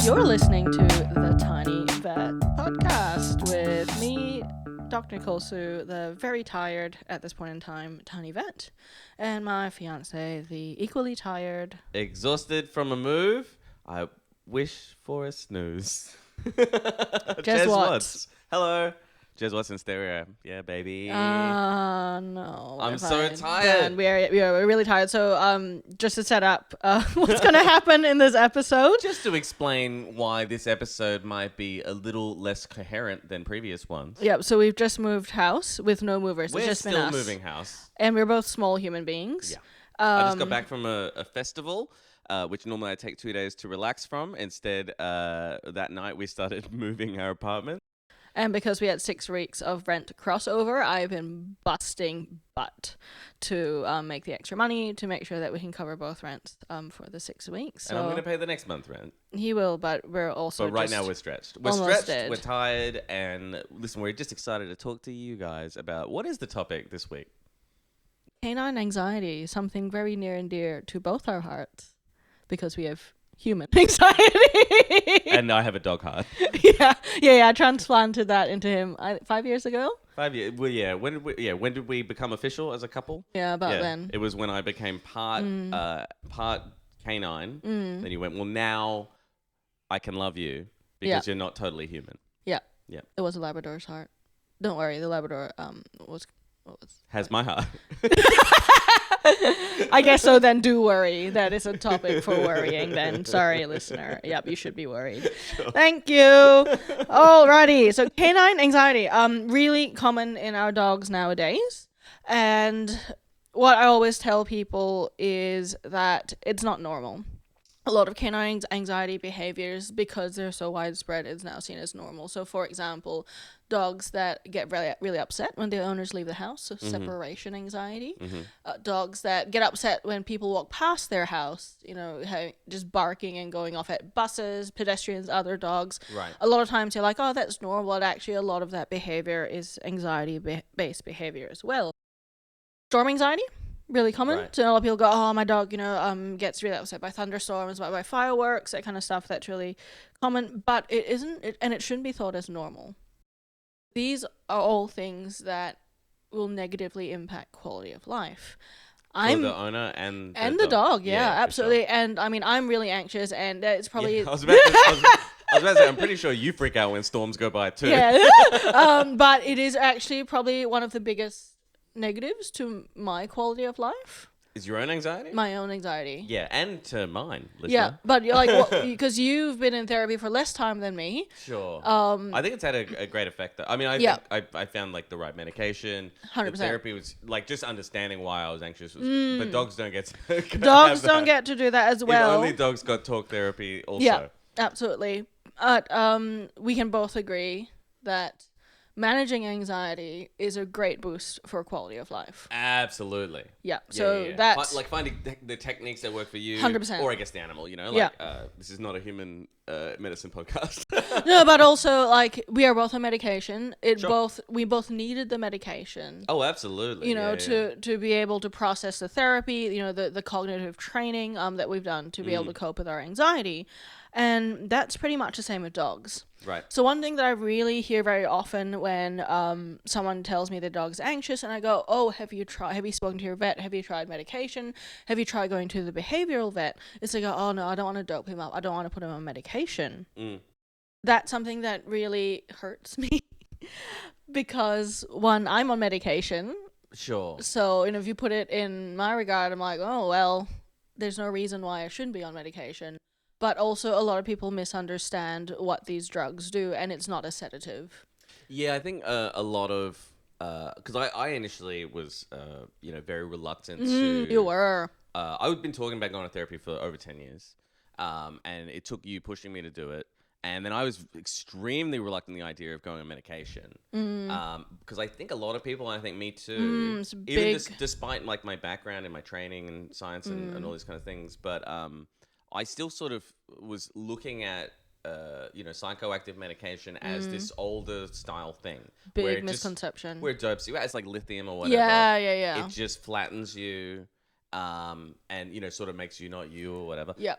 You're listening to the Tiny Vet podcast with me, Dr. Nicole, the very tired at this point in time Tiny Vet, and my fiance, the equally tired, exhausted from a move. I wish for a snooze. Jez Watts. Hello. Jez Watts in stereo. Yeah, baby. No. I'm so tired. We're really tired. So, just to set up what's going to happen in this episode. Just to explain why this episode might be a little less coherent than previous ones. Yep. So we've just moved house with no movers. We're it's just still been us. Moving house. And we're both small human beings. Yeah. I just got back from a festival, which normally I take 2 days to relax from. Instead, that night we started moving our apartment. And because we had 6 weeks of rent crossover, I've been busting butt to make the extra money to make sure that we can cover both rents for the 6 weeks. So and I'm going to pay the next month rent. He will, but we're also But right now we're stretched. We're we're tired, and listen, we're just excited to talk to you guys about what is the topic this week? Canine anxiety, something very near and dear to both our hearts because we have human anxiety. And I have a dog heart. Yeah. I transplanted that into him 5 years ago. 5 years. Well, yeah. When did we become official as a couple? Yeah, about then. It was when I became part canine. Then you went, well, now I can love you because you're not totally human. Yeah. Yeah. It was a Labrador's heart. Don't worry, the Labrador has my heart. I guess so. Then do worry. That is a topic for worrying. Then sorry, listener. Yep, you should be worried. Sure. Thank you. Alrighty. So canine anxiety, really common in our dogs nowadays. And what I always tell people is that it's not normal. A lot of canine anxiety behaviors, because they're so widespread, is now seen as normal. So, for example, dogs that get really, really upset when the owners leave the house, so separation anxiety. Dogs that get upset when people walk past their house, just barking and going off at buses, pedestrians, other dogs. Right. A lot of times you're like, oh, that's normal. But actually, a lot of that behavior is anxiety-based behavior as well. Storm anxiety. Really common. Right. So a lot of people go, oh, my dog, gets really upset by thunderstorms, by fireworks, that kind of stuff. That's really common, but it isn't, and it shouldn't be thought as normal. These are all things that will negatively impact quality of life. For the owner and the dog. Yeah, absolutely. Sure. And I mean, I'm really anxious, and it's probably. Yeah, I was about to say, I'm pretty sure you freak out when storms go by too. Yeah. But it is actually probably one of the biggest negatives to my quality of life. Is your own anxiety? My own anxiety. Yeah, and to mine, listener. Yeah, but you're like, because you've been in therapy for less time than me. Sure. I think it's had a great effect. I mean, I found like the right medication. 100%. The therapy was like just understanding why I was anxious. But dogs don't get to dogs don't get to do that as well. If only dogs got talk therapy also. Yeah, absolutely. But we can both agree that managing anxiety is a great boost for quality of life. Absolutely. Yeah. So that's like finding the techniques that work for you. 100%. Or I guess the animal, this is not a human medicine podcast. No, but also like we are both on medication. Sure. We both needed the medication. Oh, absolutely. To be able to process the therapy, the cognitive training that we've done to be able to cope with our anxiety. And that's pretty much the same with dogs. Right. So one thing that I really hear very often when someone tells me their dog's anxious, and I go, oh, have you spoken to your vet? Have you tried medication? Have you tried going to the behavioral vet? It's like, oh no, I don't want to dope him up. I don't want to put him on medication. That's something that really hurts me because one, I'm on medication. Sure. So, if you put it in my regard, I'm like, oh, well, there's no reason why I shouldn't be on medication. But also a lot of people misunderstand what these drugs do, and it's not a sedative. Yeah, I think a lot of... Because I initially was, very reluctant to... You were. I've been talking about going to therapy for over 10 years, and it took you pushing me to do it. And then I was extremely reluctant to the idea of going on medication. Because I think a lot of people, and I think me too, even despite like my background and my training and science and all these kind of things, but... I still sort of was looking at, psychoactive medication as this older style thing. Big misconception. Where it dopes you. It's like lithium or whatever. Yeah. It just flattens you, and, sort of makes you not you or whatever. Yeah.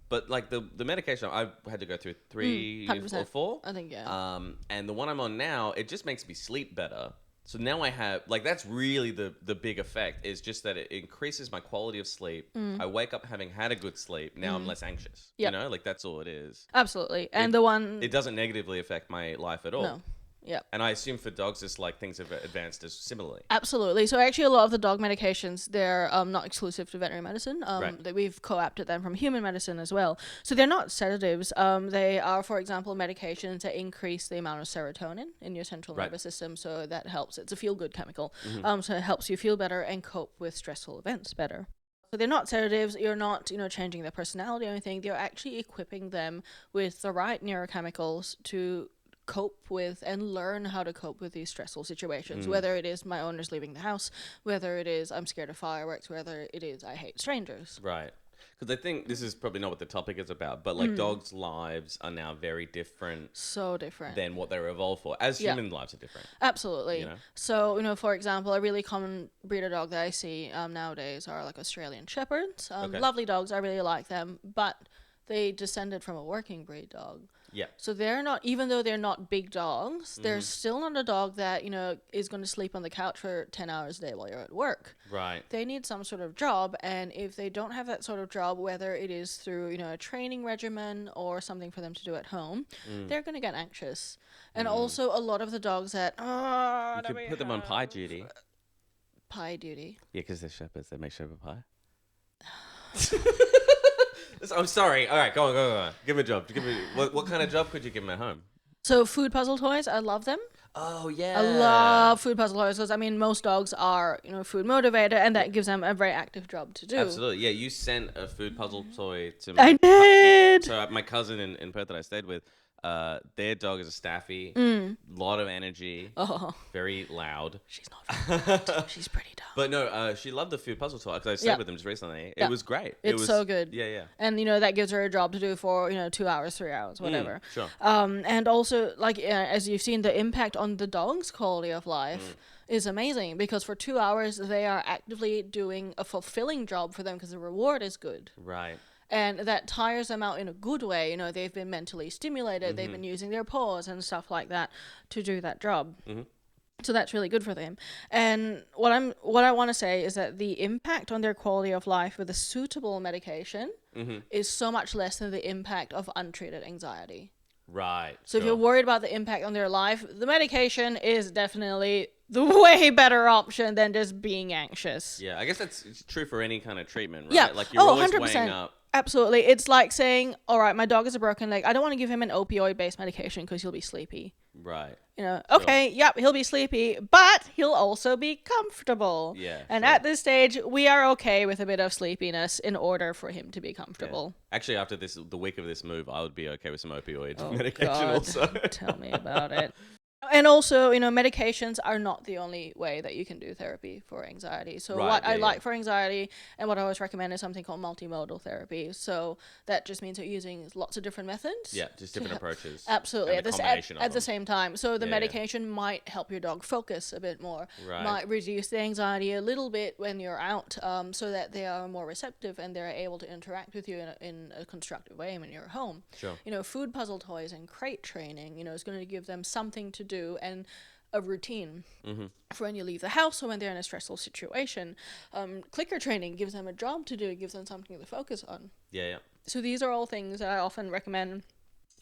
But like the medication, I've had to go through 3 or 100%. 4. I think, yeah. And the one I'm on now, it just makes me sleep better. So now I have, like, that's really the big effect, is just that it increases my quality of sleep. I wake up having had a good sleep. Now I'm less anxious. Yep. You know, like, that's all it is. Absolutely. And the one... It doesn't negatively affect my life at all. No. Yeah. And I assume for dogs, it's like things have advanced as similarly. Absolutely. So actually, a lot of the dog medications, they're not exclusive to veterinary medicine. Right. That we've co-opted them from human medicine as well. So they're not sedatives. They are, for example, medications that increase the amount of serotonin in your central nervous system. So that helps. It's a feel-good chemical. So it helps you feel better and cope with stressful events better. So they're not sedatives. You're not, changing their personality or anything. You're actually equipping them with the right neurochemicals to cope with and learn how to cope with these stressful situations, whether it is my owner's leaving the house, whether it is I'm scared of fireworks, whether it is I hate strangers. Right. Because I think this is probably not what the topic is about, but like dogs' lives are now very different. So different. Than what they were evolved for, as human lives are different. Absolutely. So, for example, a really common breed of dog that I see nowadays are like Australian Shepherds. Lovely dogs, I really like them, but they descended from a working breed dog. Yeah. So they're not, even though they're not big dogs, they're still not a dog that, is going to sleep on the couch for 10 hours a day while you're at work. Right. They need some sort of job. And if they don't have that sort of job, whether it is through, a training regimen or something for them to do at home, they're going to get anxious. And also a lot of the dogs that, you could put them on pie duty. Pie duty? Yeah, because they're shepherds. They make shepherd pie. I'm sorry. All right, go on. Give me a job. What kind of job could you give them at home? So food puzzle toys, I love them. Oh, yeah. I love food puzzle toys because, most dogs are, food motivated, and that gives them a very active job to do. Absolutely. Yeah, you sent a food puzzle toy to me. I did. So my cousin in Perth that I stayed with, their dog is a Staffy. Lot of energy. Oh. Very loud. She's not. She's pretty dumb. But no, she loved the food puzzle toy because I stayed with them just recently. It was great. It's so good. Yeah. And, that gives her a job to do for, 2 hours, 3 hours, whatever. Sure. And also, like, as you've seen, the impact on the dog's quality of life is amazing because for 2 hours, they are actively doing a fulfilling job for them because the reward is good. Right. And that tires them out in a good way. They've been mentally stimulated. They've been using their paws and stuff like that to do that job. So that's really good for them. And what I want to say is that the impact on their quality of life with a suitable medication is so much less than the impact of untreated anxiety. Right. So if you're worried about the impact on their life, the medication is definitely the way better option than just being anxious. Yeah, I guess it's true for any kind of treatment, right? Yeah. Like you're always 100%. weighing up. Absolutely. It's like saying, all right, my dog has a broken leg. I don't want to give him an opioid-based medication because he'll be sleepy. Right. Okay, yep, he'll be sleepy, but he'll also be comfortable. Yeah. And at this stage, we are okay with a bit of sleepiness in order for him to be comfortable. Yeah. Actually, after the week of this move, I would be okay with some opioid medication God. also. Tell me about it. And also, medications are not the only way that you can do therapy for anxiety. So what I like for anxiety and what I always recommend is something called multimodal therapy. So that just means you're using lots of different methods. Yeah, just different approaches. Absolutely. At the same time. So the medication might help your dog focus a bit more, might reduce the anxiety a little bit when you're out, so that they are more receptive and they're able to interact with you in a constructive way when you're home. Sure. Food puzzle toys and crate training, is going to give them something to do and a routine for when you leave the house or when they're in a stressful situation. Clicker training gives them a job to do, gives them something to focus on. Yeah. So these are all things that I often recommend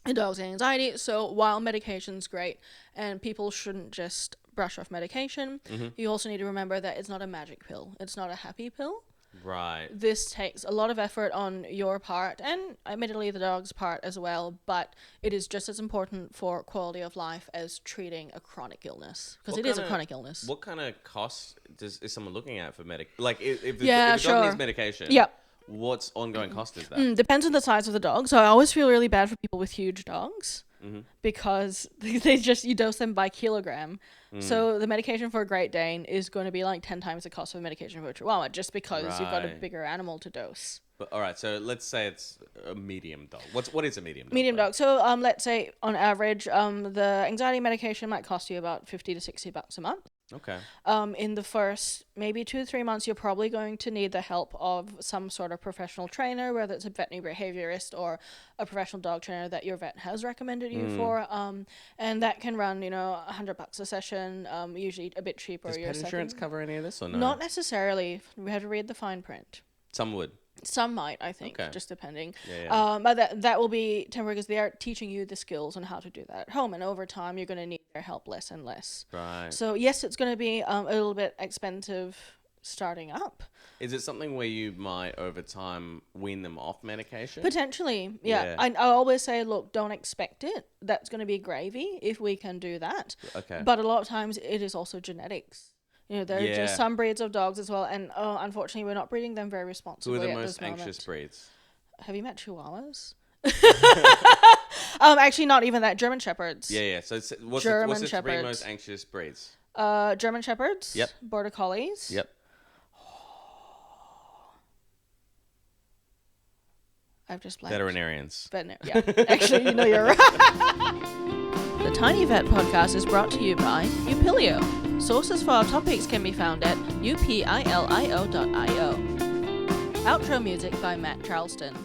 in dogs and anxiety. So while medication's great and people shouldn't just brush off medication, you also need to remember that it's not a magic pill. It's not a happy pill. Right. This takes a lot of effort on your part and admittedly the dog's part as well, but it is just as important for quality of life as treating a chronic illness because it is a chronic illness. What kind of costs is someone looking at for like if the dog needs medication? Yep. What's ongoing cost is that? Depends on the size of the dog. So I always feel really bad for people with huge dogs because you dose them by kilogram. So the medication for a Great Dane is going to be like 10 times the cost of a medication for a Chihuahua just because you've got a bigger animal to dose. But, all right, so let's say it's a medium dog. What is a medium dog? Medium dog. So let's say on average, the anxiety medication might cost you about $50 to $60 a month. Okay. In the first maybe 2 to 3 months, you're probably going to need the help of some sort of professional trainer, whether it's a veterinary behaviorist or a professional dog trainer that your vet has recommended you for. And that can run, $100 a session, usually a bit cheaper. Does pet insurance cover any of this or no? Not necessarily. We have to read the fine print. Some would. Some might, I think, Okay. just depending. Yeah. But that will be temporary because they are teaching you the skills on how to do that at home. And over time, you're going to need their help less and less. Right. So, yes, it's going to be a little bit expensive starting up. Is it something where you might, over time, wean them off medication? Potentially, yeah. I always say, look, don't expect it. That's going to be gravy if we can do that. Okay. But a lot of times, it is also genetics. There are just some breeds of dogs as well, and unfortunately, we're not breeding them very responsibly. Who are the at most this moment. anxious breeds? Have you met Chihuahuas? Actually, not even that. German Shepherds. Yeah. So what's German the 3 Shepherds. most anxious breeds? German Shepherds. Yep. Border Collies. Yep. I've just blanked. Veterinarians. Yeah. Actually, you're right. The Tiny Vet Podcast is brought to you by Upilio. Sources for our topics can be found at upilio.io. Outro music by Matt Charleston.